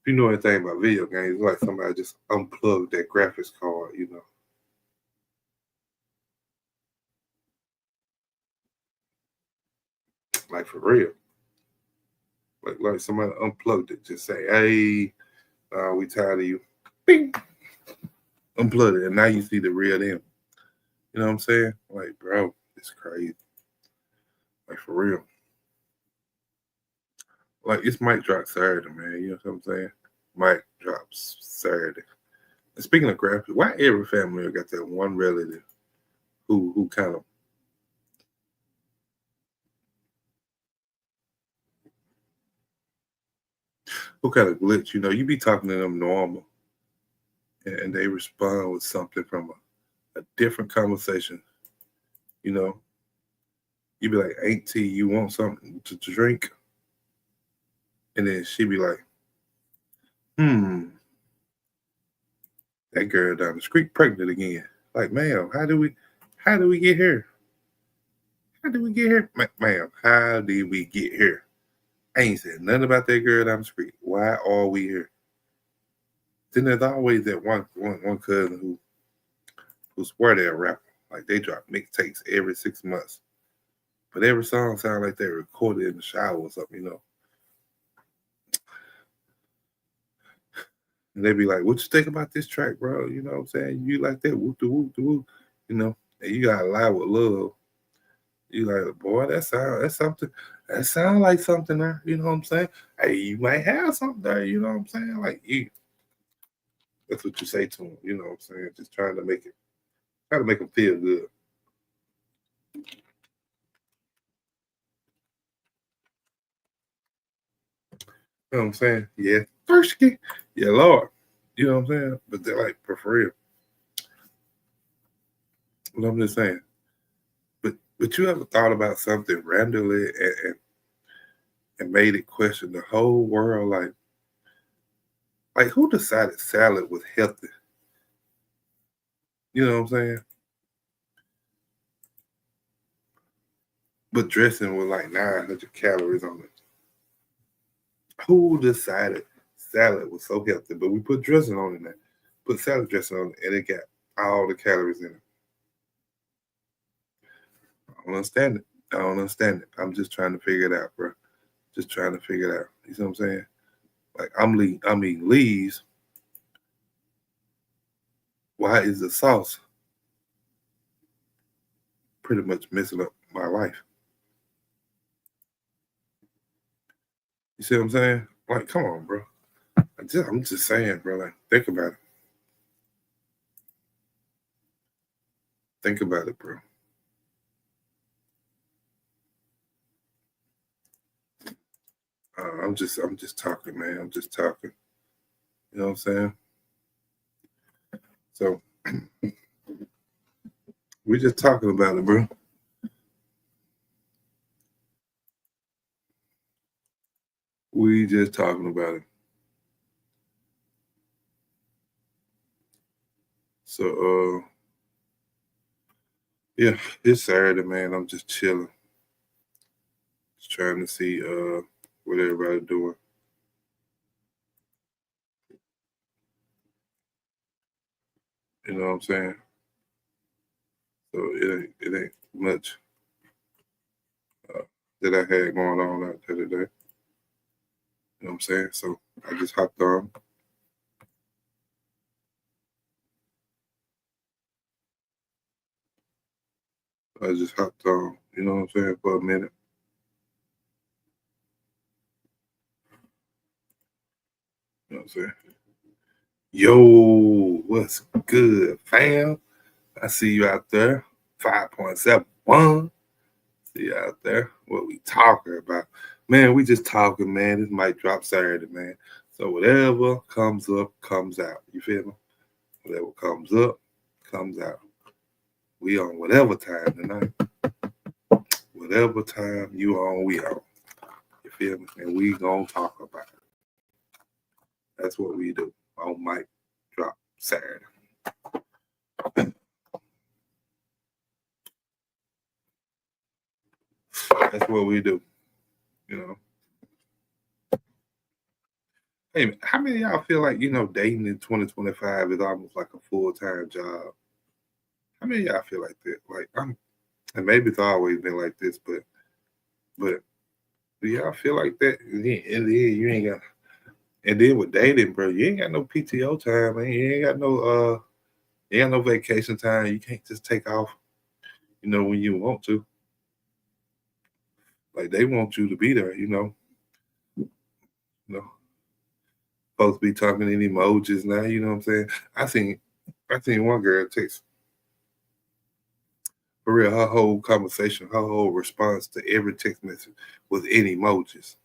Speaker 1: If you know anything about video games, it's like somebody just unplugged that graphics card, you know. Like for real. Like somebody unplugged it, just say, hey, we tired of you. Bing. Unplug it, and now you see the real them. You know what I'm saying? Like, bro, it's crazy. Like for real. Like it's mic drop Saturday, man. You know what I'm saying? Mic drops Saturday. And speaking of graphics, why every family got that one relative who kind of glitch? You know, you be talking to them normal, and they respond with something from a different conversation. You know, You be like, Auntie, you want something to drink? And then she be like, that girl down the street pregnant again. Like, ma'am, how do we get here? How did we get here? Ma'am, how did we get here? I ain't said nothing about that girl down the street. Why are we here? Then there's always that one cousin who swear they're a rapper. Like they drop mixtapes every 6 months. But every song sound like they recorded in the shower or something, you know. And they be like, what you think about this track, bro? You know what I'm saying? You like that whoop the whoop the whoop, you know, and you gotta lie with love. You like, boy, that's something. That sound like something there. You know what I'm saying? Hey, you might have something there. You know what I'm saying? Like, that's what you say to them. You know what I'm saying? Just trying to make them feel good. You know what I'm saying? Yeah, thirsty. Yeah, Lord. You know what I'm saying? But they're like, for real. But I'm just saying. But you ever thought about something randomly and made it question the whole world? Like who decided salad was healthy? You know what I'm saying? But dressing with like 900 calories on it. Who decided salad was so healthy? But we put dressing on it now. Put salad dressing on it and it got all the calories in it. I don't understand it. I'm just trying to figure it out, bro. Just trying to figure it out. You know what I'm saying? Like I'm eating leaves. Why is the sauce pretty much messing up my life? You see what I'm saying? Like, come on, bro. I'm just saying, bro. Like, think about it. Think about it, bro. I'm just talking, man. I'm just talking. You know what I'm saying? So we're just talking about it, bro. We just talking about it. So yeah, it's Saturday, man. I'm just chilling. Just trying to see what everybody doing. You know what I'm saying? So it ain't much that I had going on out there today. You know what I'm saying? So I just hopped on. I just hopped on, you know what I'm saying, for a minute. You know what I'm saying? Yo, what's good, fam? I see you out there. 5.71. See you out there. What we talking about? Man, we just talking, man. This might drop Saturday, man. So whatever comes up, comes out. You feel me? Whatever comes up, comes out. We on whatever time tonight. Whatever time you on, we on. You feel me? And we gonna talk about it. That's what we do on Mic Drop Saturday. That's what we do. You know. Hey, how many of y'all feel like, dating in 2025 is almost like a full-time job? How many of y'all feel like that? Like, and maybe it's always been like this, but do y'all feel like that? In the end, you ain't got. And then with dating, bro, you ain't got no PTO time, man. You ain't got no vacation time. You can't just take off, when you want to. Like they want you to be there, You know, supposed to be talking in emojis now. You know what I'm saying? I seen one girl text for real. Her whole conversation, her whole response to every text message was in emojis.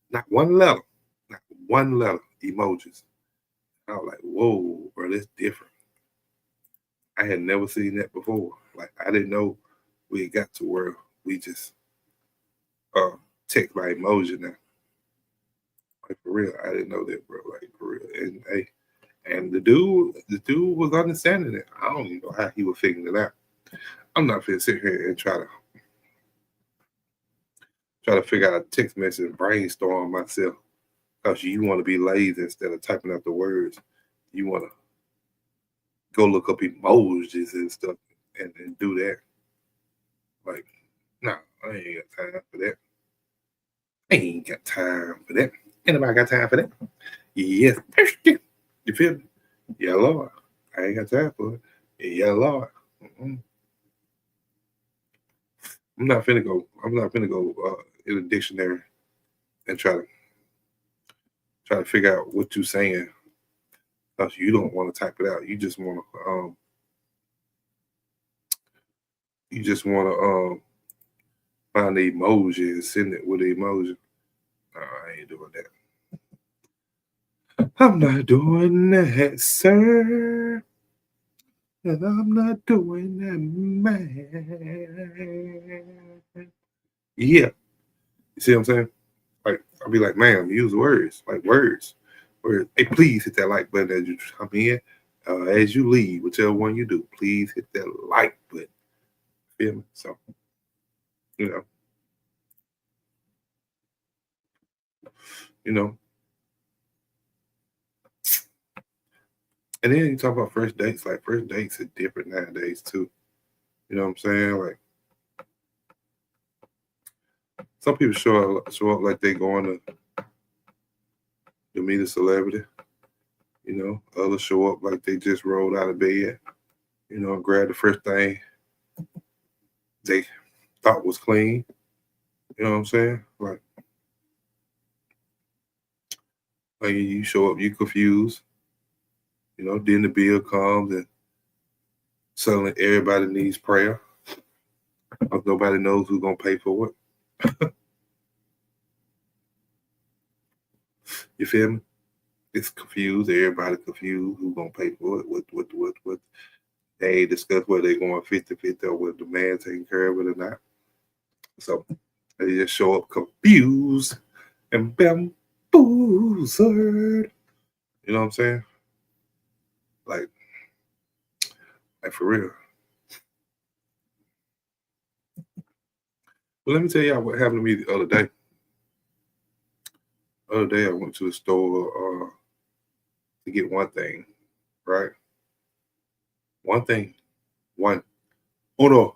Speaker 1: Not one letter emojis. I was like, whoa, bro, that's different. I had never seen that before. Like I didn't know we got to where we just text by emoji now. Like for real, I didn't know that, bro. Like for real, and hey, and the dude was understanding it. I don't even know how he was figuring it out. I'm not gonna sit here and try to figure out a text message and brainstorm myself. Because you want to be lazy instead of typing out the words. You want to go look up emojis and stuff and do that. Like, no, I ain't got time for that. I ain't got time for that. Anybody got time for that? Yes. You feel me? Yeah, Lord. I ain't got time for it. Yeah, Lord. Mm-mm. I'm not finna go in a dictionary and try to figure out what you're saying. Because you don't want to type it out. You just want to find the emoji and send it with the emoji. No, I ain't doing that. I'm not doing that, sir. And I'm not doing that, man. Yeah. You see what I'm saying? Like, I'll be like, ma'am, use words. Like words. Words. Hey, please hit that like button as you come in. As you leave, whichever one you do, please hit that like button. Feel me? So, you know. And then you talk about first dates. Like first dates are different nowadays too. You know what I'm saying? Like some people show up like they going to meet a celebrity. You know, others show up like they just rolled out of bed. You know, grab the first thing they thought was clean. You know what I'm saying? Like you show up, you confused. You know, then the bill comes and suddenly everybody needs prayer. Nobody knows who's gonna pay for it. You feel me? It's confused. Everybody confused. Who's gonna pay for it? What? They discuss whether they're going 50-50 or whether the man taking care of it or not. So they just show up confused and bamboozled. You know what I'm saying? Like for real. Well, let me tell y'all what happened to me the other day. The other day I went to the store to get one thing, right? One thing. Uno,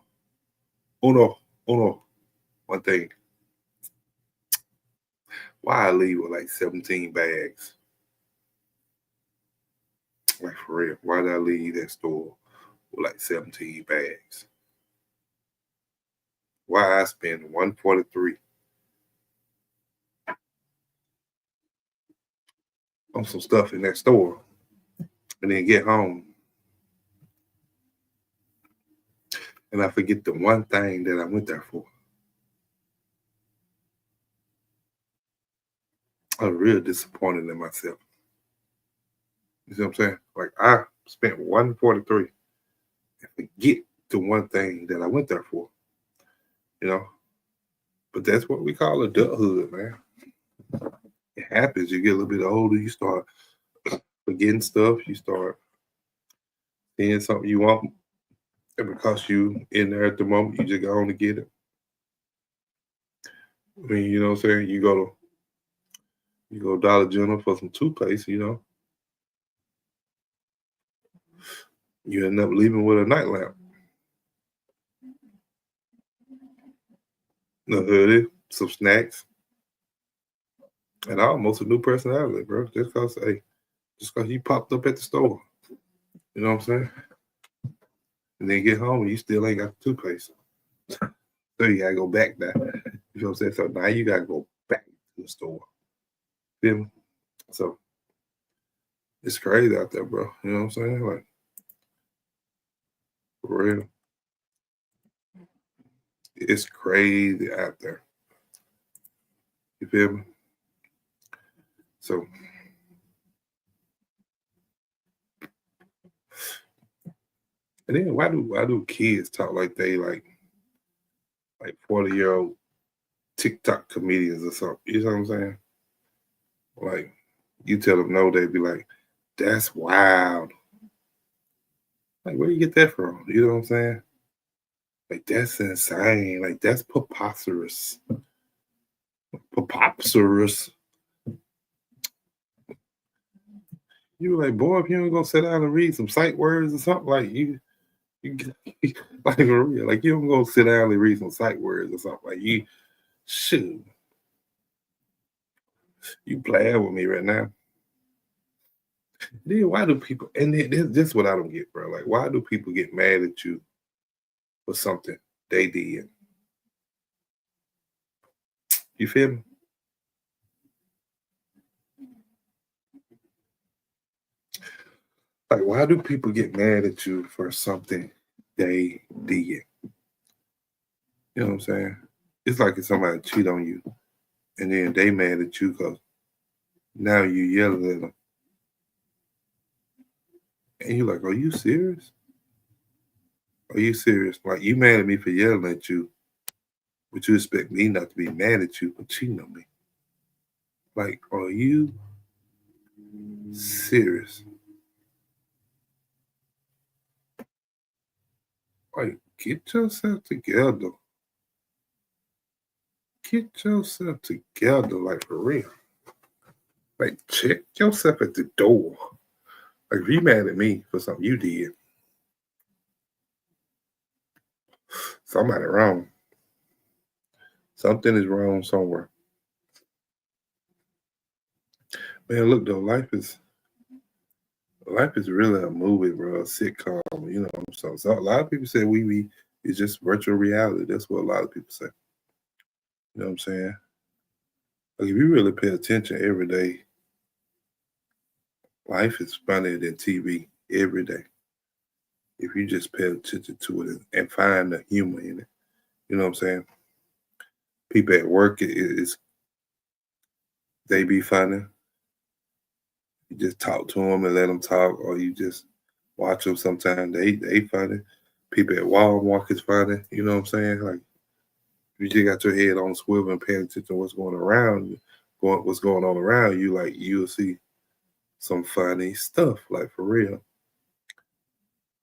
Speaker 1: one thing. Why I leave with like 17 bags? Like for real. Why did I leave that store with like 17 bags? Why I spend $143 on some stuff in that store and then get home and I forget the one thing that I went there for? I'm real disappointed in myself. You see what I'm saying? Like I spent $143 and forget the one thing that I went there for. You know? But that's what we call adulthood, man. It happens. You get a little bit older, you start forgetting stuff, you start seeing something you want, and because you in there at the moment, you just go on to get it. I mean, you know what I'm saying? You go Dollar General for some toothpaste, you know. You end up leaving with a night lamp, a hoodie, some snacks, and almost a new personality, bro. Just cause you popped up at the store. You know what I'm saying? And then get home and you still ain't got the toothpaste. So you gotta go back now. You know what I'm saying? So now you gotta go back to the store. Feel me? So it's crazy out there, bro. You know what I'm saying? Like for real. It's crazy out there. You feel me? So and then why do kids talk like they like like 40-year-old TikTok comedians or something. You know what I'm saying? Like, you tell them no, they'd be like, that's wild. Like, where you get that from? You know what I'm saying? Like, that's insane. Like, that's preposterous. Preposterous. You were like, boy, if you ain't gonna sit down and read some sight words or something, like you like for real, like you don't go sit down and read some sight words or something. Like you shoot. You playing with me right now. Then why do people and this is what I don't get, bro. Like, why do people get mad at you for something they did? You feel me? Like, why do people get mad at you for something they did? You know what I'm saying? It's like if somebody cheat on you and then they mad at you because now you yelling at them. And you're like, are you serious? Are you serious? Like, you mad at me for yelling at you, but you expect me not to be mad at you for cheating on me. Like, are you serious? Like, get yourself together. Get yourself together, like, for real. Like, check yourself at the door. Like, if you mad at me for something you did, somebody wrong. Something is wrong somewhere. Man, look though, life is really a movie, bro, a sitcom, you know. So a lot of people say we is just virtual reality. That's what a lot of people say. You know what I'm saying? Like, if you really pay attention every day, life is funnier than TV every day. If you just pay attention to it and find the humor in it. You know what I'm saying? People at work they be funny. You just talk to them and let them talk, or you just watch them. Sometimes they funny. People at Walmart is funny. You know what I'm saying? Like, you just got your head on swivel and paying attention to what's going around you, what's going on around you. Like, you'll see some funny stuff. Like, for real.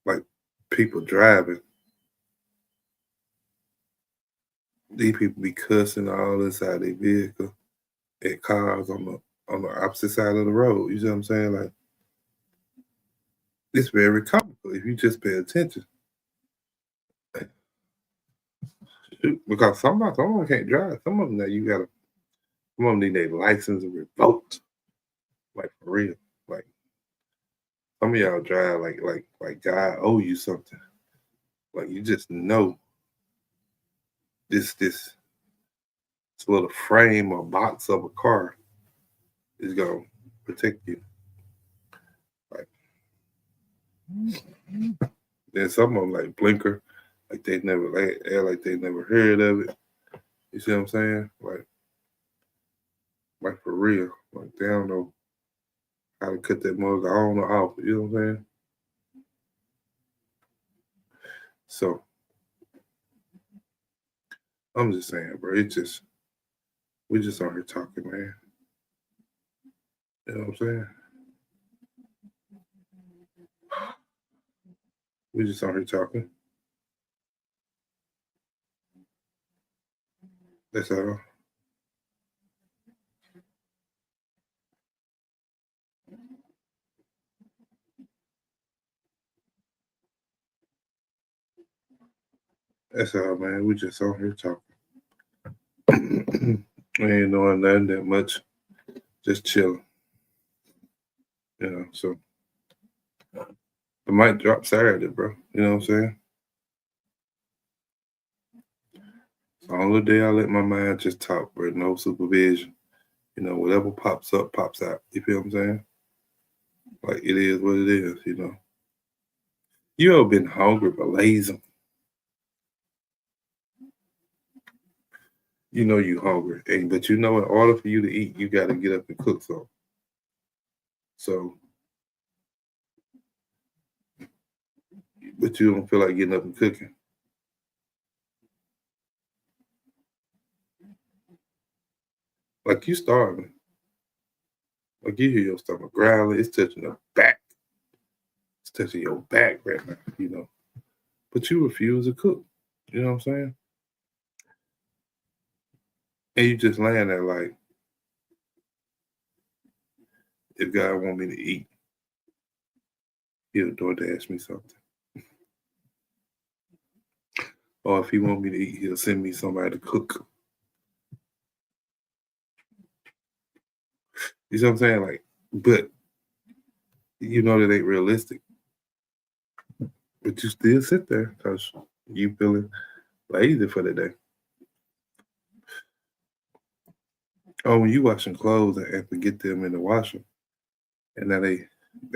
Speaker 1: Like, people driving. These people be cussing all inside their vehicle at cars on the opposite side of the road. You see what I'm saying? Like, it's very comical if you just pay attention. Because some of them can't drive. Some of them that some of them need their license revoked. Like, for real. Like, some of y'all drive like God owe you something. Like, you just know this little frame or box of a car is gonna protect you. Like, then some of them like blinker, like they never heard of it. You see what I'm saying? Like for real. Like, they don't know how to cut that mug on or off. You know what I'm saying? So I'm just saying, bro. We just on here talking, man. You know what I'm saying? We just on here talking. That's all. That's all, man. We just on here talking. We ain't doing nothing that much. Just chilling. You know, so the mic drop Saturday, bro. You know what I'm saying? So all the day I let my mind just talk, bro. No supervision. You know, whatever pops up, pops out. You feel what I'm saying? Like, it is what it is, you know. You ever been hungry but lazy? You know you hungry. But you know, in order for you to eat, you gotta get up and cook something. So, but you don't feel like getting up and cooking. Like you starving. Like you hear your stomach growling, it's touching your back. It's touching your back right now, you know. But you refuse to cook. You know what I'm saying? And you just laying there like, if God want me to eat, he'll DoorDash me something. Or if he want me to eat, he'll send me somebody to cook. You see what I'm saying? Like, but you know that ain't realistic. But you still sit there because you feeling lazy for the day. Oh, when you washing clothes and have to get them in the washer, and now they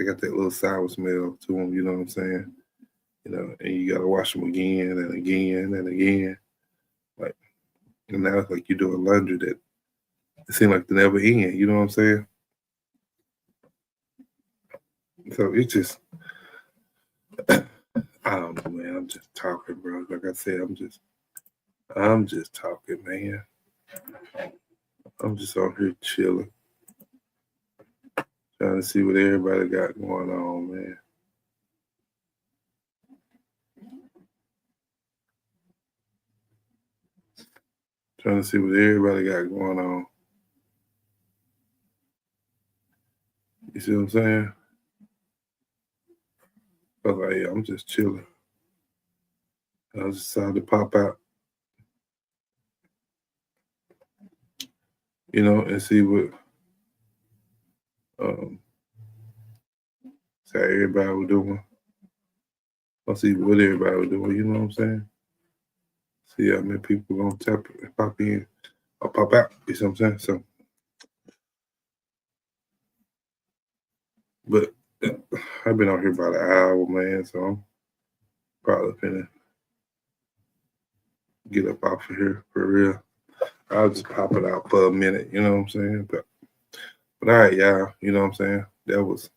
Speaker 1: got that little sour smell to them, you know what I'm saying? You know, and you gotta wash them again and again and again. Like, and now it's like you're doing laundry that it seems like they never end, you know what I'm saying? So it's just, I don't know, man. I'm just talking, bro. Like I said, I'm just talking, man. I'm just on here chilling, trying to see what everybody got going on, man. Trying to see what everybody got going on. You see what I'm saying? I was like, yeah, I'm just chilling. I decided to pop out, you know, and see what see how everybody was doing. I'll see what everybody was doing, you know what I'm saying? See how many people gonna pop in or pop out, you see what I'm saying? So, but I've been out here about an hour, man, so I'm probably gonna get up off of here for real. I'll just pop it out for a minute, you know what I'm saying? But all right, y'all, you know what I'm saying? That was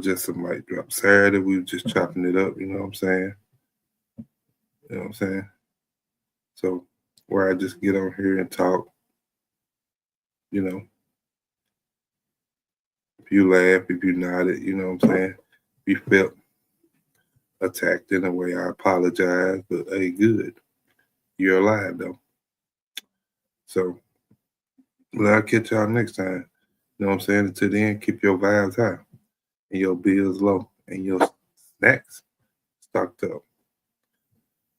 Speaker 1: just some mic drop. Saturday, we were just chopping it up, you know what I'm saying? You know what I'm saying? So where I just get on here and talk, you know. If you laugh, if you nodded, you know what I'm saying? If you felt attacked in a way, I apologize, but hey, good. You're alive though. So well, I'll catch y'all next time. You know what I'm saying? Until then, keep your vibes high and your bills low and your snacks stocked up.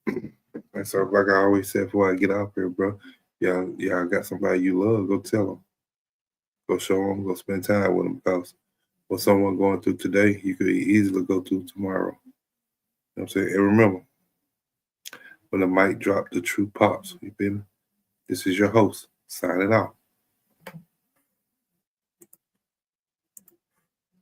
Speaker 1: And so, like I always said before I get out here, bro, y'all got somebody you love, go tell them. Go show them, go spend time with them because what someone going through today, you could easily go through tomorrow. You know what I'm saying? And remember, when the mic drop, the truth pops. You feel me? This is your host, signing off.